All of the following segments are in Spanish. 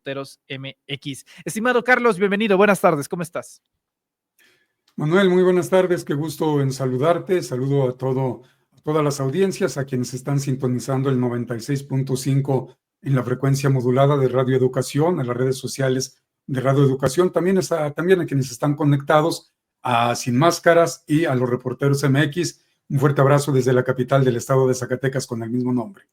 Reporteros MX. Estimado Carlos, bienvenido, buenas tardes, ¿cómo estás? Manuel, muy buenas tardes, qué gusto en saludarte. Saludo a todas las audiencias, a quienes están sintonizando el 96.5 en la frecuencia modulada de Radio Educación, a las redes sociales de Radio Educación, también a quienes están conectados a Sin Máscaras y a los Reporteros MX. Un fuerte abrazo desde la capital del estado de Zacatecas con el mismo nombre.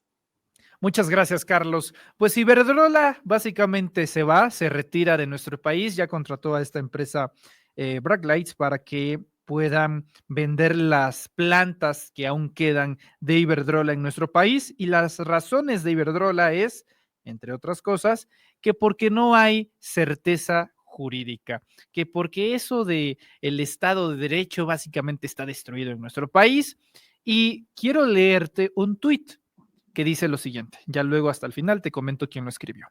Muchas gracias, Carlos. Pues Iberdrola básicamente se retira de nuestro país, ya contrató a esta empresa Brack Lights para que puedan vender las plantas que aún quedan de Iberdrola en nuestro país, y las razones de Iberdrola es, entre otras cosas, que porque no hay certeza jurídica, que porque eso de el Estado de Derecho básicamente está destruido en nuestro país. Y quiero leerte un tuit que dice lo siguiente, ya luego hasta el final te comento quién lo escribió.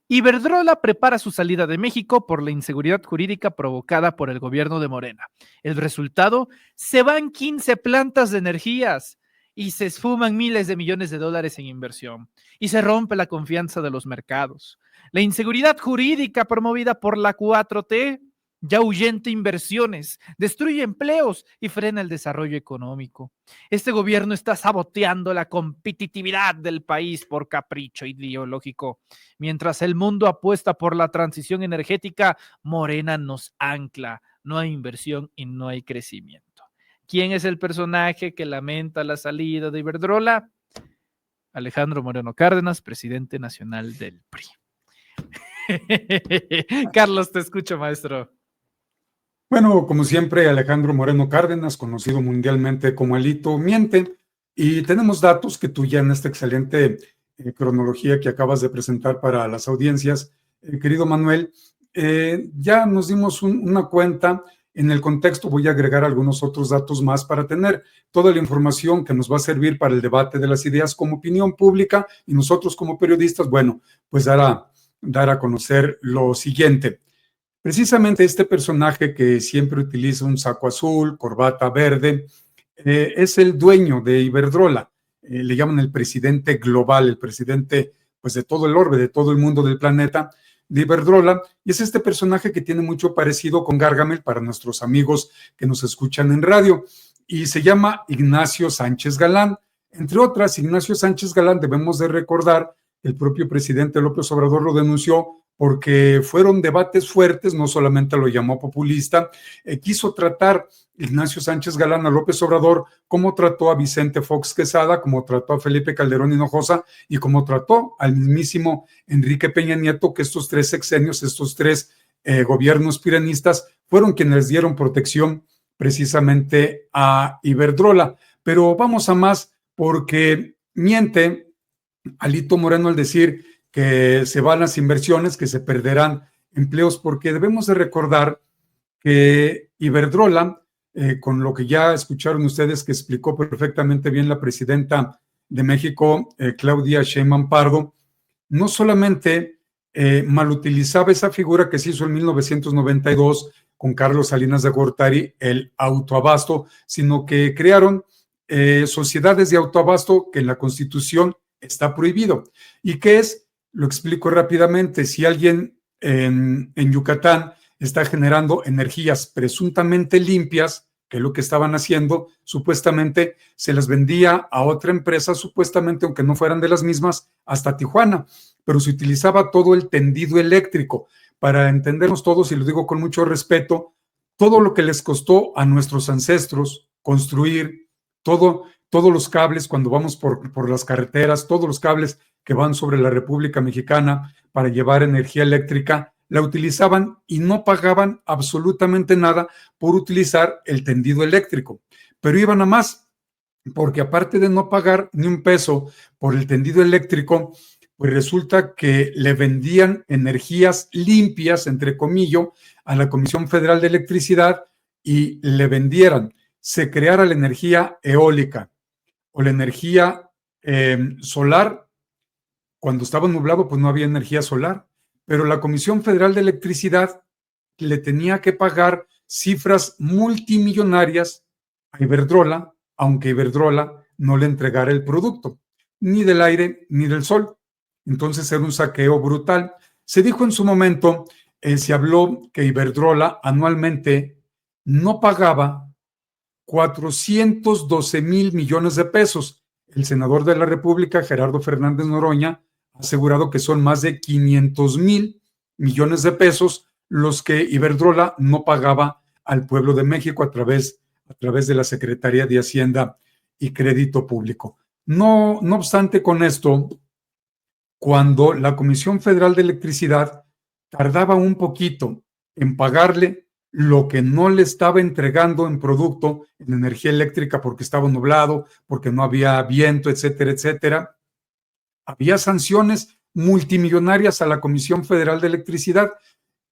Iberdrola prepara su salida de México por la inseguridad jurídica provocada por el gobierno de Morena. El resultado, se van 15 plantas de energías y se esfuman miles de millones de dólares en inversión y se rompe la confianza de los mercados. La inseguridad jurídica promovida por la 4T ya ahuyenta inversiones, destruye empleos y frena el desarrollo económico. Este gobierno está saboteando la competitividad del país por capricho ideológico. Mientras el mundo apuesta por la transición energética, Morena nos ancla. No hay inversión y no hay crecimiento. ¿Quién es el personaje que lamenta la salida de Iberdrola? Alejandro Moreno Cárdenas, presidente nacional del PRI. Carlos, te escucho, maestro. Bueno, como siempre, Alejandro Moreno Cárdenas, conocido mundialmente como Alito, miente, y tenemos datos que tú ya en esta excelente cronología que acabas de presentar para las audiencias, querido Manuel, ya nos dimos una cuenta. En el contexto voy a agregar algunos otros datos más para tener toda la información que nos va a servir para el debate de las ideas como opinión pública, y nosotros como periodistas, bueno, pues dar a conocer lo siguiente. Precisamente este personaje que siempre utiliza un saco azul, corbata verde, es el dueño de Iberdrola. Le llaman el presidente global, el presidente pues de todo el orbe, de todo el mundo del planeta, de Iberdrola, y es este personaje que tiene mucho parecido con Gargamel para nuestros amigos que nos escuchan en radio, y se llama Ignacio Sánchez Galán. Entre otras, Ignacio Sánchez Galán, debemos de recordar, el propio presidente López Obrador lo denunció porque fueron debates fuertes, no solamente lo llamó populista, quiso tratar Ignacio Sánchez Galán a López Obrador como trató a Vicente Fox Quesada, como trató a Felipe Calderón Hinojosa y como trató al mismísimo Enrique Peña Nieto, que estos tres sexenios, estos tres gobiernos piranistas fueron quienes dieron protección precisamente a Iberdrola. Pero vamos a más, porque miente Alito Moreno al decir que se van las inversiones, que se perderán empleos, porque debemos de recordar que Iberdrola, con lo que ya escucharon ustedes que explicó perfectamente bien la presidenta de México, Claudia Sheinbaum Pardo, no solamente malutilizaba esa figura que se hizo en 1992 con Carlos Salinas de Gortari, el autoabasto, sino que crearon sociedades de autoabasto que en la Constitución está prohibido. ¿Y qué es? Lo explico rápidamente. Si alguien en Yucatán está generando energías presuntamente limpias, que es lo que estaban haciendo, supuestamente se las vendía a otra empresa, supuestamente, aunque no fueran de las mismas, hasta Tijuana, pero se utilizaba todo el tendido eléctrico. Para entendernos todos, y lo digo con mucho respeto, todo lo que les costó a nuestros ancestros construir, todos los cables cuando vamos por las carreteras, todos los cables que van sobre la República Mexicana para llevar energía eléctrica, la utilizaban y no pagaban absolutamente nada por utilizar el tendido eléctrico. Pero iban a más, porque aparte de no pagar ni un peso por el tendido eléctrico, pues resulta que le vendían energías limpias, entre comillas, a la Comisión Federal de Electricidad, y le vendieran, se creara la energía eólica o la energía solar. Cuando estaba nublado, pues no había energía solar, pero la Comisión Federal de Electricidad le tenía que pagar cifras multimillonarias a Iberdrola, aunque Iberdrola no le entregara el producto, ni del aire ni del sol. Entonces era un saqueo brutal. Se dijo en su momento, se habló que Iberdrola anualmente no pagaba 412 millones de pesos. El senador de la República, Gerardo Fernández Noroña, ha asegurado que son más de 500 millones de pesos los que Iberdrola no pagaba al pueblo de México a través de la Secretaría de Hacienda y Crédito Público. No obstante, con esto, cuando la Comisión Federal de Electricidad tardaba un poquito en pagarle lo que no le estaba entregando en producto, en energía eléctrica, porque estaba nublado, porque no había viento, etcétera, etcétera, había sanciones multimillonarias a la Comisión Federal de Electricidad.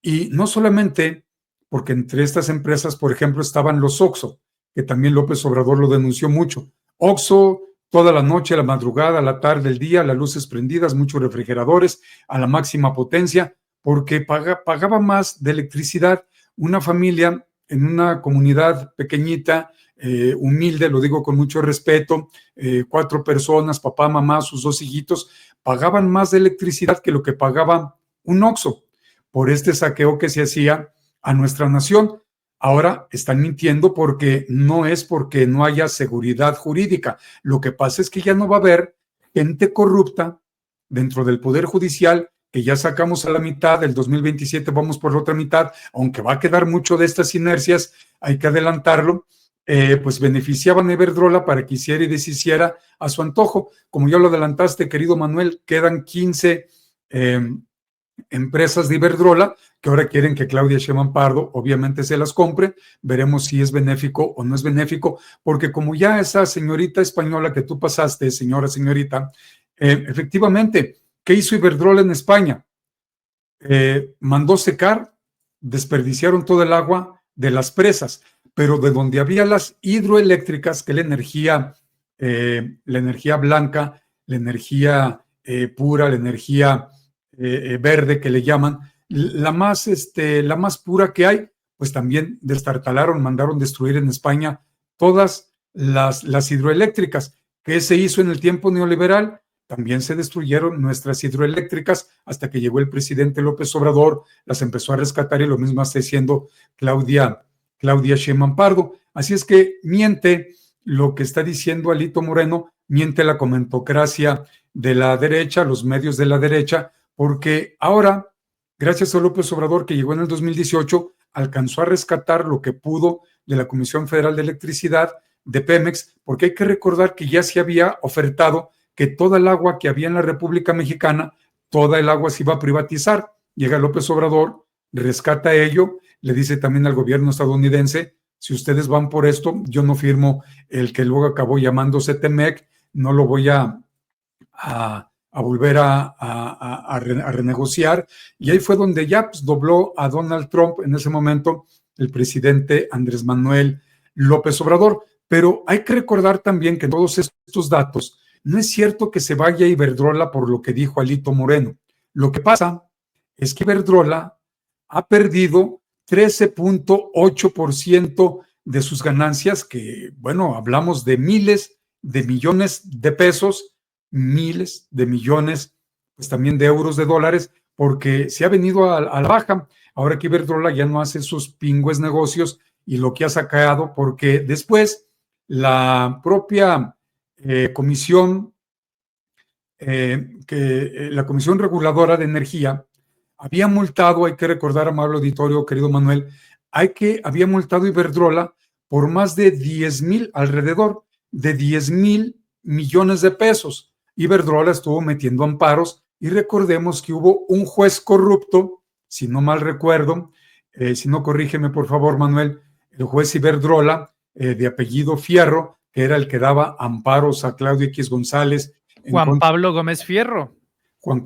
Y no solamente porque entre estas empresas, por ejemplo, estaban los Oxxo, que también López Obrador lo denunció mucho. Oxxo, toda la noche, a la madrugada, a la tarde, el día, las luces prendidas, muchos refrigeradores, a la máxima potencia, porque pagaba más de electricidad una familia en una comunidad pequeñita, humilde, lo digo con mucho respeto, 4 personas, papá, mamá, sus 2 hijitos, pagaban más de electricidad que lo que pagaba un Oxxo por este saqueo que se hacía a nuestra nación. Ahora están mintiendo porque no es porque no haya seguridad jurídica. Lo que pasa es que ya no va a haber gente corrupta dentro del Poder Judicial, que ya sacamos a la mitad, del 2027 vamos por la otra mitad, aunque va a quedar mucho de estas inercias, hay que adelantarlo, pues beneficiaban a Iberdrola para que hiciera y deshiciera a su antojo. Como ya lo adelantaste, querido Manuel, quedan 15 empresas de Iberdrola que ahora quieren que Claudia Sheinbaum Pardo obviamente se las compre. Veremos si es benéfico o no es benéfico, porque como ya esa señorita española que tú pasaste, señorita, efectivamente, ¿qué hizo Iberdrola en España? Mandó secar, desperdiciaron todo el agua de las presas, pero de donde había las hidroeléctricas, que la energía blanca, la energía pura, la energía verde que le llaman, la más pura que hay, pues también destartalaron, mandaron destruir en España todas las hidroeléctricas. ¿Qué se hizo en el tiempo neoliberal? También se destruyeron nuestras hidroeléctricas hasta que llegó el presidente López Obrador, las empezó a rescatar y lo mismo está haciendo Claudia Sheinbaum Pardo. Así es que miente lo que está diciendo Alito Moreno, miente la comentocracia de la derecha, los medios de la derecha, porque ahora, gracias a López Obrador, que llegó en el 2018, alcanzó a rescatar lo que pudo de la Comisión Federal de Electricidad, de Pemex, porque hay que recordar que ya se había ofertado que toda el agua que había en la República Mexicana, toda el agua se iba a privatizar. Llega López Obrador, rescata ello, le dice también al gobierno estadounidense, si ustedes van por esto, yo no firmo el que luego acabó llamándose TEMEC, no lo voy a volver a renegociar. Y ahí fue donde ya pues, dobló a Donald Trump en ese momento, el presidente Andrés Manuel López Obrador. Pero hay que recordar también que todos estos datos, no es cierto que se vaya a Iberdrola por lo que dijo Alito Moreno. Lo que pasa es que Iberdrola ha perdido 13.8% de sus ganancias, que, bueno, hablamos de miles de millones de pesos, miles de millones, pues también de euros, de dólares, porque se ha venido a la baja. Ahora que Iberdrola ya no hace sus pingües negocios y lo que ha sacado, porque después la propia comisión, la Comisión Reguladora de Energía había multado, hay que recordar, amable auditorio, querido Manuel, había multado Iberdrola por más de 10,000, alrededor de 10,000 millones de pesos. Iberdrola estuvo metiendo amparos y recordemos que hubo un juez corrupto, si no mal recuerdo, si no corrígeme por favor, Manuel, el juez Iberdrola, de apellido Fierro, que era el que daba amparos a Claudio X González. Juan Pablo Gómez Fierro. Juan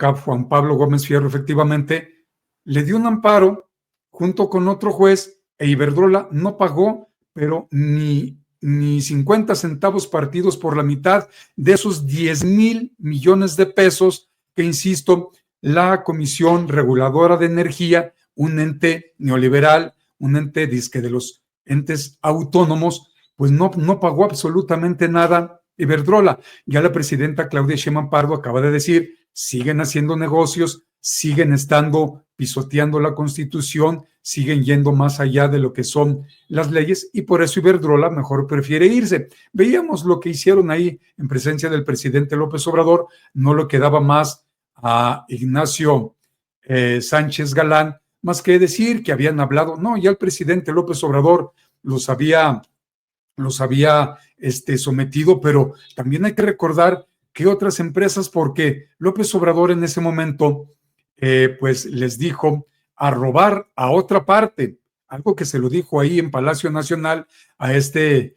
Pablo Gómez Fierro, efectivamente, le dio un amparo junto con otro juez e Iberdrola no pagó, pero ni 50 centavos partidos por la mitad de esos 10,000 millones de pesos que, insisto, la Comisión Reguladora de Energía, un ente neoliberal, un ente disque de los entes autónomos, pues no pagó absolutamente nada Iberdrola. Ya la presidenta Claudia Sheinbaum Pardo acaba de decir, siguen haciendo negocios siguen estando pisoteando la Constitución, siguen yendo más allá de lo que son las leyes y por eso Iberdrola mejor prefiere irse. Veíamos lo que hicieron ahí en presencia del presidente López Obrador, no le quedaba más a Ignacio Sánchez Galán más que decir que habían hablado, no, ya el presidente López Obrador los había sometido, pero también hay que recordar que otras empresas, porque López Obrador en ese momento pues les dijo a robar a otra parte, algo que se lo dijo ahí en Palacio Nacional a este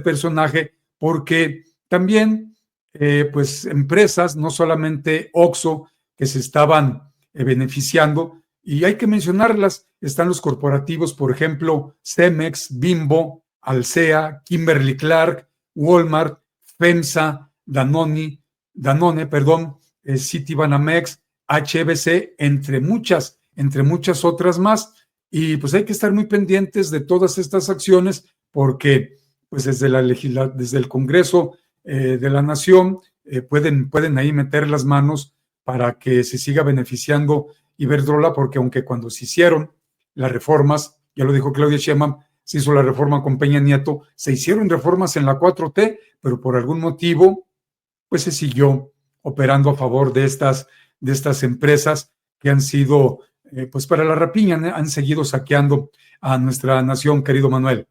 personaje, porque también pues empresas, no solamente Oxxo, que se estaban beneficiando, y hay que mencionarlas, están los corporativos, por ejemplo, Cemex, Bimbo, Alsea, Kimberly-Clark, Walmart, FEMSA, Danone, Citibanamex, HBC, entre muchas otras más. Y pues hay que estar muy pendientes de todas estas acciones porque pues desde el Congreso de la Nación pueden ahí meter las manos para que se siga beneficiando Iberdrola, porque aunque cuando se hicieron las reformas, ya lo dijo Claudia Sheinbaum, se hizo la reforma con Peña Nieto, se hicieron reformas en la 4T, pero por algún motivo, pues se siguió operando a favor de estas empresas que han sido, pues para la rapiña, han seguido saqueando a nuestra nación, querido Manuel.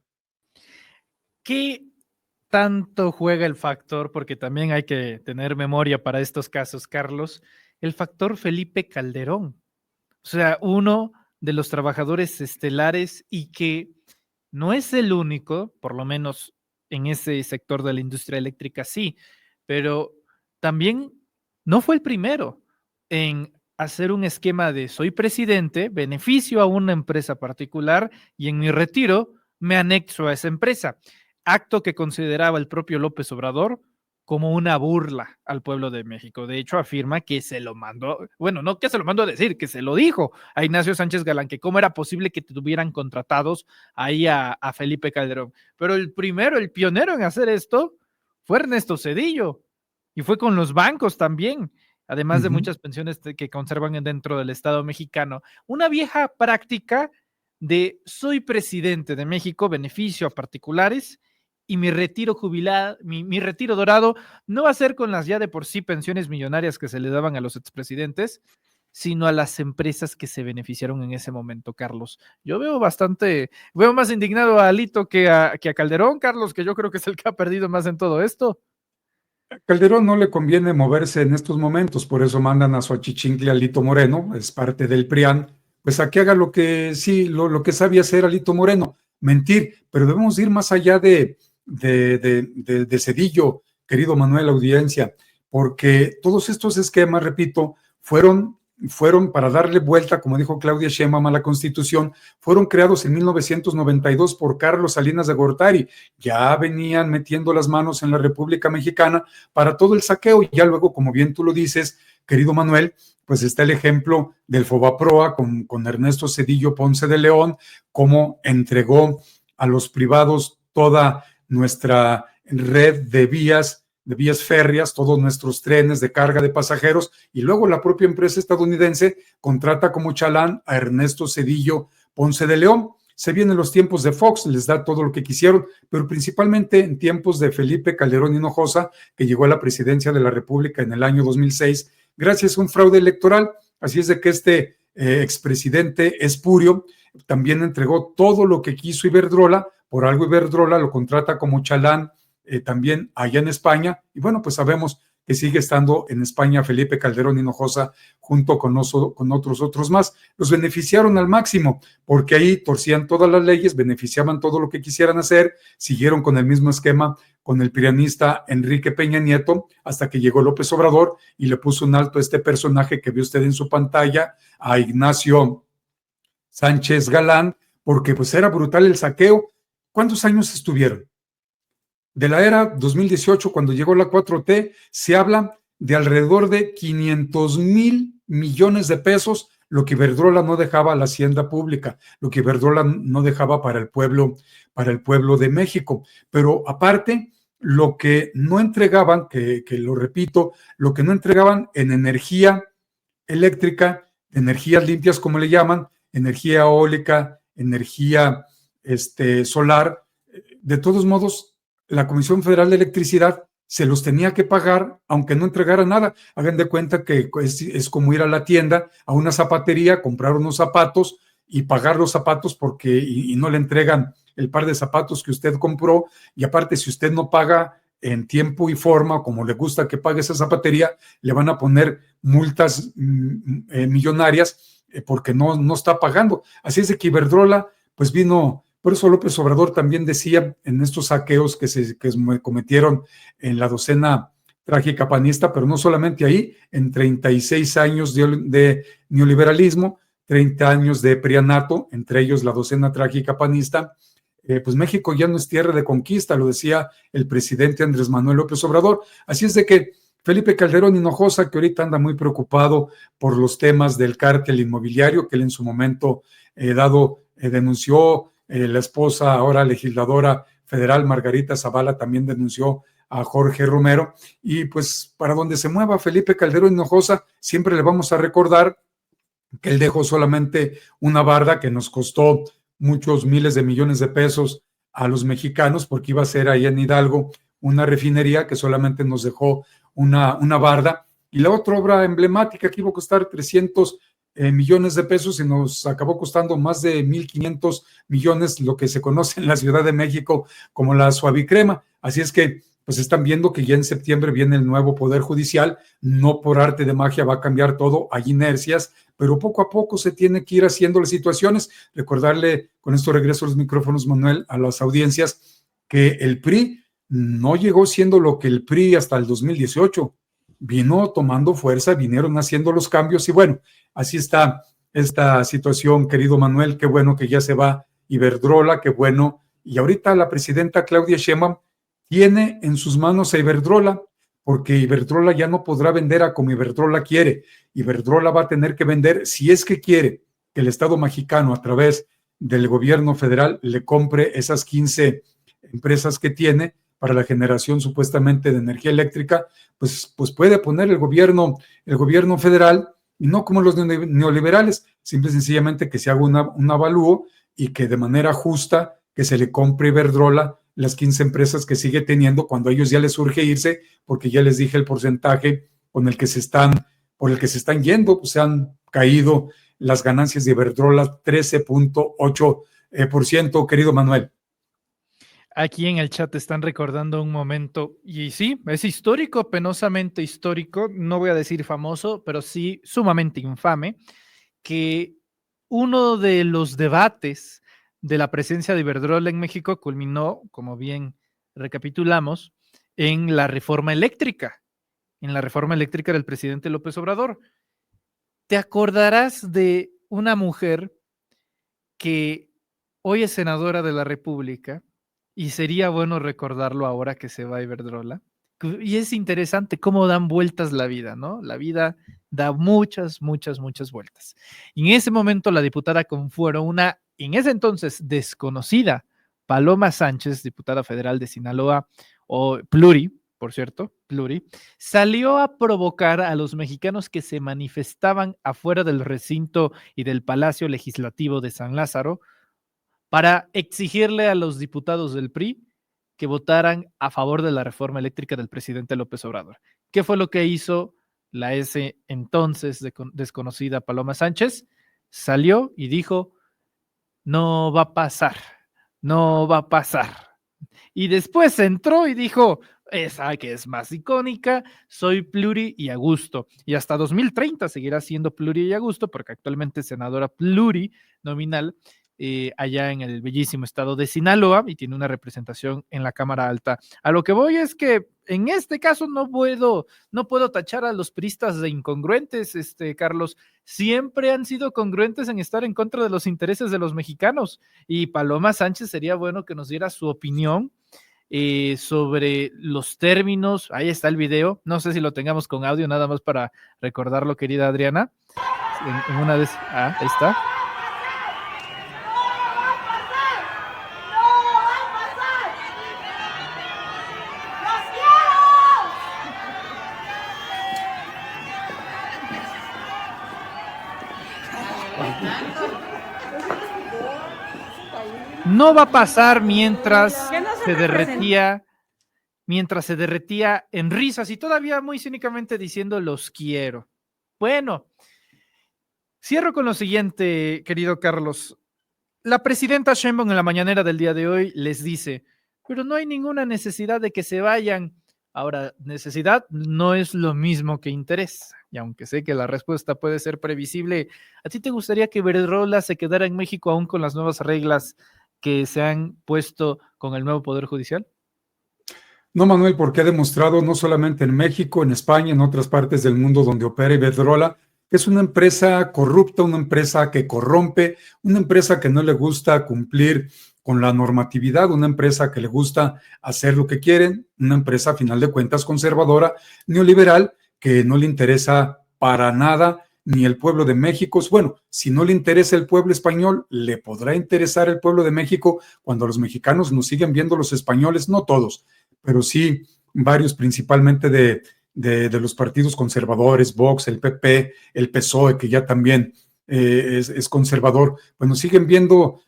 ¿Qué tanto juega el factor? Porque también hay que tener memoria para estos casos, Carlos, el factor Felipe Calderón. O sea, uno de los trabajadores estelares y que no es el único, por lo menos en ese sector de la industria eléctrica sí, pero también no fue el primero en hacer un esquema de soy presidente, beneficio a una empresa particular y en mi retiro me anexo a esa empresa. Acto que consideraba el propio López Obrador como una burla al pueblo de México. De hecho, afirma que se lo mandó, bueno, no que se lo mandó a decir, que se lo dijo a Ignacio Sánchez Galán, que cómo era posible que tuvieran contratados ahí a Felipe Calderón. Pero el primero, el pionero en hacer esto fue Ernesto Zedillo, y fue con los bancos también, además de muchas pensiones que conservan dentro del Estado mexicano. Una vieja práctica de soy presidente de México, beneficio a particulares, y mi retiro jubilado, mi retiro dorado no va a ser con las ya de por sí pensiones millonarias que se le daban a los expresidentes, sino a las empresas que se beneficiaron en ese momento, Carlos. Yo veo más indignado a Alito que a Calderón, Carlos, que yo creo que es el que ha perdido más en todo esto. Calderón no le conviene moverse en estos momentos, por eso mandan a su achichincle Alito Moreno, es parte del PRIAN, pues a que haga lo que sí, lo que sabía hacer Alito Moreno, mentir, pero debemos ir más allá de Zedillo, querido Manuel, audiencia, porque todos estos esquemas, repito, fueron para darle vuelta, como dijo Claudia Sheinbaum, a la Constitución, fueron creados en 1992 por Carlos Salinas de Gortari. Ya venían metiendo las manos en la República Mexicana para todo el saqueo. Y ya luego, como bien tú lo dices, querido Manuel, pues está el ejemplo del Fobaproa con Ernesto Zedillo Ponce de León, cómo entregó a los privados toda nuestra red de vías férreas, todos nuestros trenes de carga de pasajeros, y luego la propia empresa estadounidense contrata como chalán a Ernesto Zedillo Ponce de León. Se vienen los tiempos de Fox, les da todo lo que quisieron, pero principalmente en tiempos de Felipe Calderón Hinojosa, que llegó a la presidencia de la República en el año 2006, gracias a un fraude electoral. Así es de que este expresidente espurio también entregó todo lo que quiso Iberdrola. Por algo Iberdrola lo contrata como chalán también allá en España, y bueno, pues sabemos que sigue estando en España Felipe Calderón Hinojosa junto con otros más. Los beneficiaron al máximo, porque ahí torcían todas las leyes, beneficiaban todo lo que quisieran hacer, siguieron con el mismo esquema con el prianista Enrique Peña Nieto, hasta que llegó López Obrador y le puso un alto a este personaje que vio usted en su pantalla, a Ignacio Sánchez Galán, porque pues era brutal el saqueo. ¿Cuántos años estuvieron? De la era 2018, cuando llegó la 4T, se habla de alrededor de 500,000 millones de pesos, lo que Iberdrola no dejaba a la hacienda pública, lo que Iberdrola no dejaba para el pueblo de México. Pero aparte, lo que no entregaban, que lo repito, lo que no entregaban en energía eléctrica energías limpias, como le llaman, energía eólica, energía solar. De todos modos, la Comisión Federal de Electricidad se los tenía que pagar, aunque no entregara nada. Hagan de cuenta que es como ir a la tienda, a una zapatería, comprar unos zapatos y pagar los zapatos porque y no le entregan el par de zapatos que usted compró. Y aparte, si usted no paga en tiempo y forma, como le gusta que pague esa zapatería, le van a poner multas millonarias porque no está pagando. Así es de que Iberdrola, pues vino. Por eso López Obrador también decía en estos saqueos que se cometieron en la docena trágica panista, pero no solamente ahí, en 36 años de neoliberalismo, 30 años de prianato, entre ellos la docena trágica panista, pues México ya no es tierra de conquista, lo decía el presidente Andrés Manuel López Obrador. Así es de que Felipe Calderón Hinojosa, que ahorita anda muy preocupado por los temas del cártel inmobiliario, que él en su momento denunció. La esposa, ahora legisladora federal, Margarita Zavala, también denunció a Jorge Romero. Y pues para donde se mueva Felipe Calderón Hinojosa, siempre le vamos a recordar que él dejó solamente una barda que nos costó muchos miles de millones de pesos a los mexicanos, porque iba a ser ahí en Hidalgo una refinería que solamente nos dejó una barda. Y la otra obra emblemática que iba a costar 300 millones de pesos y nos acabó costando más de 1,500 millones, lo que se conoce en la Ciudad de México como la suavicrema. Así es que pues están viendo que ya en septiembre viene el nuevo Poder Judicial, no por arte de magia va a cambiar todo, hay inercias, pero poco a poco se tiene que ir haciendo las situaciones. Recordarle, con esto regreso a los micrófonos, Manuel, a las audiencias, que el PRI no llegó siendo lo que el PRI hasta el 2018, vino tomando fuerza, vinieron haciendo los cambios y bueno, así está esta situación, querido Manuel. Qué bueno que ya se va Iberdrola, qué bueno. Y ahorita la presidenta Claudia Sheinbaum tiene en sus manos a Iberdrola, porque Iberdrola ya no podrá vender a como Iberdrola quiere. Iberdrola va a tener que vender, si es que quiere que el Estado mexicano a través del gobierno federal le compre esas 15 empresas que tiene para la generación supuestamente de energía eléctrica, pues puede poner el gobierno federal, y no como los neoliberales, simple y sencillamente que se haga un avalúo y que de manera justa que se le compre Iberdrola las 15 empresas que sigue teniendo cuando a ellos ya les urge irse, porque ya les dije el porcentaje por el que se están yendo, pues se han caído las ganancias de Iberdrola 13.8%, querido Manuel. Aquí en el chat están recordando un momento, y sí, es histórico, penosamente histórico, no voy a decir famoso, pero sí sumamente infame, que uno de los debates de la presencia de Iberdrola en México culminó, como bien recapitulamos, en la reforma eléctrica del presidente López Obrador. Te acordarás de una mujer que hoy es senadora de la República, y sería bueno recordarlo ahora que se va Iberdrola. Y es interesante cómo dan vueltas la vida, ¿no? La vida da muchas, muchas, muchas vueltas. Y en ese momento la diputada Confuero, una en ese entonces desconocida Paloma Sánchez, diputada federal de Sinaloa, o pluri, por cierto, pluri, salió a provocar a los mexicanos que se manifestaban afuera del recinto y del Palacio Legislativo de San Lázaro para exigirle a los diputados del PRI que votaran a favor de la reforma eléctrica del presidente López Obrador. ¿Qué fue lo que hizo la ese entonces desconocida Paloma Sánchez? Salió y dijo, no va a pasar, no va a pasar. Y después entró y dijo, esa que es más icónica, soy pluri y a gusto. Y hasta 2030 seguirá siendo pluri y a gusto, porque actualmente es senadora plurinominal allá en el bellísimo estado de Sinaloa y tiene una representación en la Cámara Alta. A lo que voy es que en este caso no puedo tachar a los priistas de incongruentes, Carlos. Siempre han sido congruentes en estar en contra de los intereses de los mexicanos. Y Paloma Sánchez sería bueno que nos diera su opinión sobre los términos. Ahí está el video, no sé si lo tengamos con audio, nada más para recordarlo, querida Adriana. En una vez, ahí está. No va a pasar mientras Que no se se representen. derretía en risas y todavía muy cínicamente diciendo los quiero. Bueno, cierro con lo siguiente, querido Carlos. La presidenta Sheinbaum en la mañanera del día de hoy les dice, pero no hay ninguna necesidad de que se vayan. Ahora, necesidad no es lo mismo que interés. Y aunque sé que la respuesta puede ser previsible, ¿a ti te gustaría que Iberdrola se quedara en México aún con las nuevas reglas que se han puesto con el nuevo Poder Judicial? No, Manuel, porque ha demostrado no solamente en México, en España, en otras partes del mundo donde opera Iberdrola, que es una empresa corrupta, una empresa que corrompe, una empresa que no le gusta cumplir con la normatividad, una empresa que le gusta hacer lo que quieren, una empresa a final de cuentas conservadora, neoliberal, que no le interesa para nada ni el pueblo de México. Bueno, si no le interesa el pueblo español, le podrá interesar el pueblo de México cuando los mexicanos nos siguen viendo los españoles, no todos, pero sí varios, principalmente de los partidos conservadores, Vox, el PP, el PSOE, que ya también es conservador, pues nos siguen viendo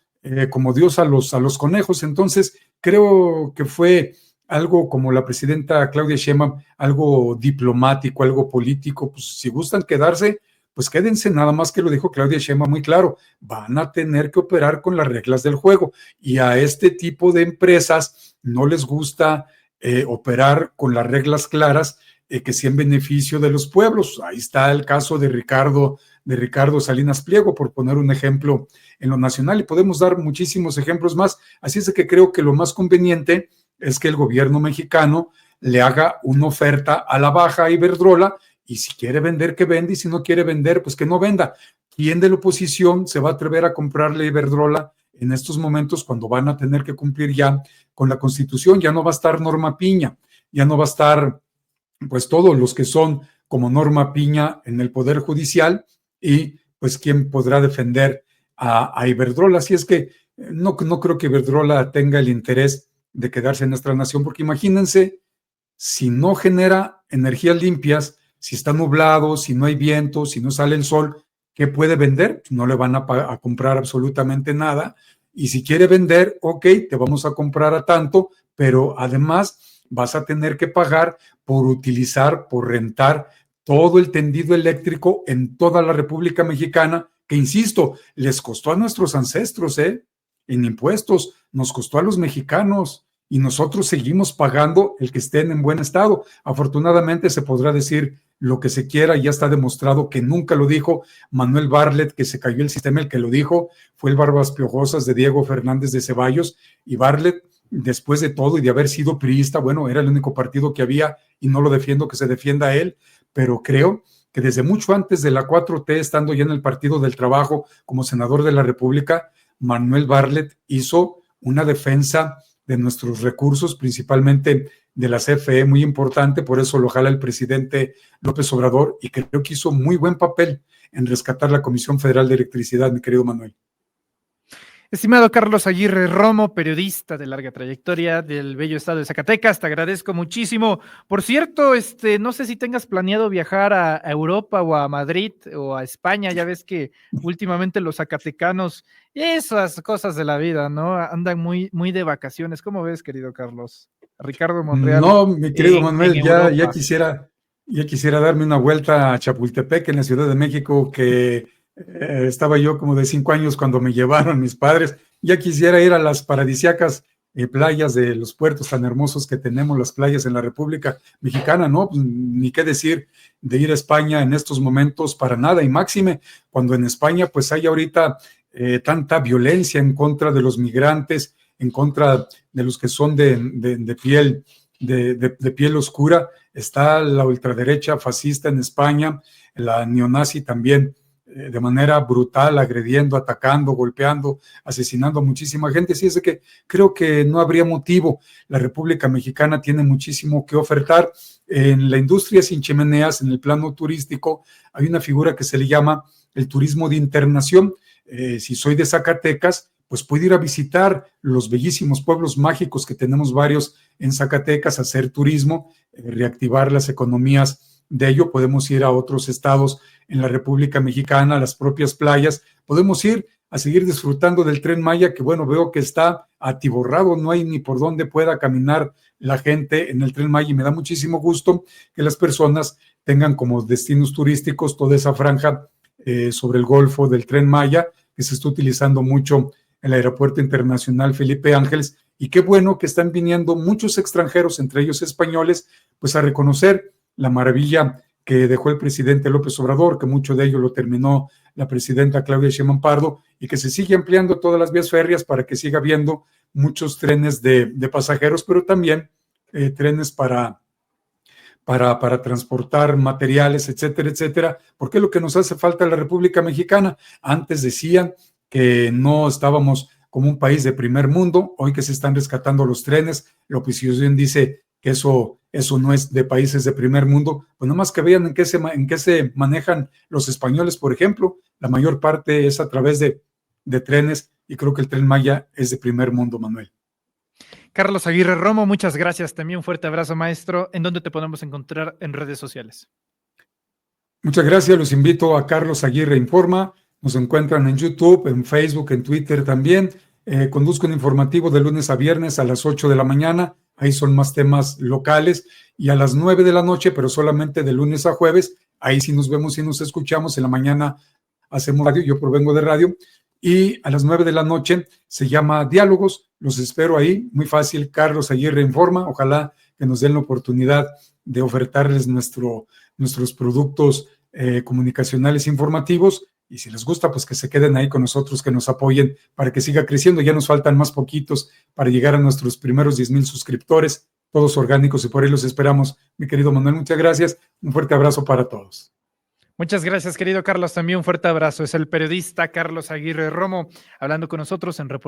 como Dios a los conejos. Entonces, creo que fue algo como la presidenta Claudia Sheinbaum, algo diplomático, algo político. Pues si gustan quedarse, pues quédense, nada más que lo dijo Claudia Sheinbaum muy claro, van a tener que operar con las reglas del juego y a este tipo de empresas no les gusta operar con las reglas claras que sea en beneficio de los pueblos. Ahí está el caso de Ricardo Salinas Pliego, por poner un ejemplo en lo nacional, y podemos dar muchísimos ejemplos más. Así es de que creo que lo más conveniente es que el gobierno mexicano le haga una oferta a la baja a Iberdrola, y si quiere vender, que venda, y si no quiere vender, pues que no venda. ¿Quién de la oposición se va a atrever a comprarle Iberdrola en estos momentos cuando van a tener que cumplir ya con la Constitución? Ya no va a estar Norma Piña, ya no va a estar pues todos los que son como Norma Piña en el Poder Judicial, y pues quién podrá defender a Iberdrola. Así es que no creo que Iberdrola tenga el interés de quedarse en nuestra nación, porque imagínense, si no genera energías limpias, si está nublado, si no hay viento, si no sale el sol, ¿qué puede vender? No le van a comprar absolutamente nada. Y si quiere vender, ok, te vamos a comprar a tanto, pero además vas a tener que pagar por utilizar, por rentar todo el tendido eléctrico en toda la República Mexicana, que insisto, les costó a nuestros ancestros, en impuestos, nos costó a los mexicanos, y nosotros seguimos pagando el que estén en buen estado. Afortunadamente se podrá decir lo que se quiera, ya está demostrado que nunca lo dijo Manuel Bartlett, que se cayó el sistema. El que lo dijo fue el Barbas Piojosas de Diego Fernández de Ceballos, y Bartlett, después de todo y de haber sido priista, bueno, era el único partido que había, y no lo defiendo que se defienda a él, pero creo que desde mucho antes de la 4T, estando ya en el Partido del Trabajo como senador de la República, Manuel Bartlett hizo una defensa de nuestros recursos, principalmente de la CFE, muy importante. Por eso lo jala el presidente López Obrador, y creo que hizo muy buen papel en rescatar la Comisión Federal de Electricidad, mi querido Manuel. Estimado Carlos Aguirre Romo, periodista de larga trayectoria del bello estado de Zacatecas, te agradezco muchísimo. Por cierto, no sé si tengas planeado viajar a Europa o a Madrid o a España. Ya ves que últimamente los zacatecanos, esas cosas de la vida, ¿no? Andan muy, muy de vacaciones. ¿Cómo ves, querido Carlos? Ricardo Monreal No, mi querido en Manuel, ya Europa. quisiera darme una vuelta a Chapultepec, en la Ciudad de México, que estaba yo como de 5 años cuando me llevaron mis padres. Ya quisiera ir a las paradisíacas playas de los puertos tan hermosos que tenemos, las playas en la República Mexicana, ¿no? Pues, ni qué decir de ir a España en estos momentos, para nada, y máxime cuando en España pues hay ahorita tanta violencia en contra de los migrantes, en contra de los que son de piel oscura. Está la ultraderecha fascista en España, la neonazi también, de manera brutal, agrediendo, atacando, golpeando, asesinando a muchísima gente. Así es de que creo que no habría motivo. La República Mexicana tiene muchísimo que ofertar. En la industria sin chimeneas, en el plano turístico, hay una figura que se le llama el turismo de internación. Si soy de Zacatecas, pues puedo ir a visitar los bellísimos pueblos mágicos que tenemos varios en Zacatecas, hacer turismo, reactivar las economías de ello podemos ir a otros estados en la República Mexicana, a las propias playas, podemos ir a seguir disfrutando del Tren Maya, que bueno, veo que está atiborrado, no hay ni por dónde pueda caminar la gente en el Tren Maya, y me da muchísimo gusto que las personas tengan como destinos turísticos toda esa franja sobre el Golfo del Tren Maya, que se está utilizando mucho el Aeropuerto Internacional Felipe Ángeles, y qué bueno que están viniendo muchos extranjeros, entre ellos españoles, pues a reconocer la maravilla que dejó el presidente López Obrador, que mucho de ello lo terminó la presidenta Claudia Sheinbaum Pardo, y que se sigue ampliando todas las vías férreas para que siga habiendo muchos trenes de pasajeros, pero también trenes para transportar materiales, etcétera, etcétera, porque es lo que nos hace falta en la República Mexicana. Antes decían que no estábamos como un país de primer mundo, hoy que se están rescatando los trenes, la oposición dice que eso no es de países de primer mundo, pues nomás que vean en qué se manejan los españoles, por ejemplo, la mayor parte es a través de trenes, y creo que el Tren Maya es de primer mundo, Manuel. Carlos Aguirre Romo, muchas gracias. También un fuerte abrazo, maestro. ¿En dónde te podemos encontrar en redes sociales? Muchas gracias. Los invito a Carlos Aguirre Informa. Nos encuentran en YouTube, en Facebook, en Twitter también. Conduzco un informativo de lunes a viernes a las 8 de la mañana. Ahí son más temas locales. Y a las 9 de la noche, pero solamente de lunes a jueves. Ahí sí nos vemos y nos escuchamos. En la mañana hacemos radio. Yo provengo de radio. Y a las 9 de la noche se llama Diálogos. Los espero ahí. Muy fácil. Carlos Aguirre Informa. Ojalá que nos den la oportunidad de ofertarles nuestros productos comunicacionales informativos, y si les gusta, pues que se queden ahí con nosotros, que nos apoyen para que siga creciendo. Ya nos faltan más poquitos para llegar a nuestros primeros 10,000 suscriptores, todos orgánicos, y por ahí los esperamos. Mi querido Manuel, muchas gracias. Un fuerte abrazo para todos. Muchas gracias, querido Carlos. También un fuerte abrazo. Es el periodista Carlos Aguirre Romo hablando con nosotros en Reporte.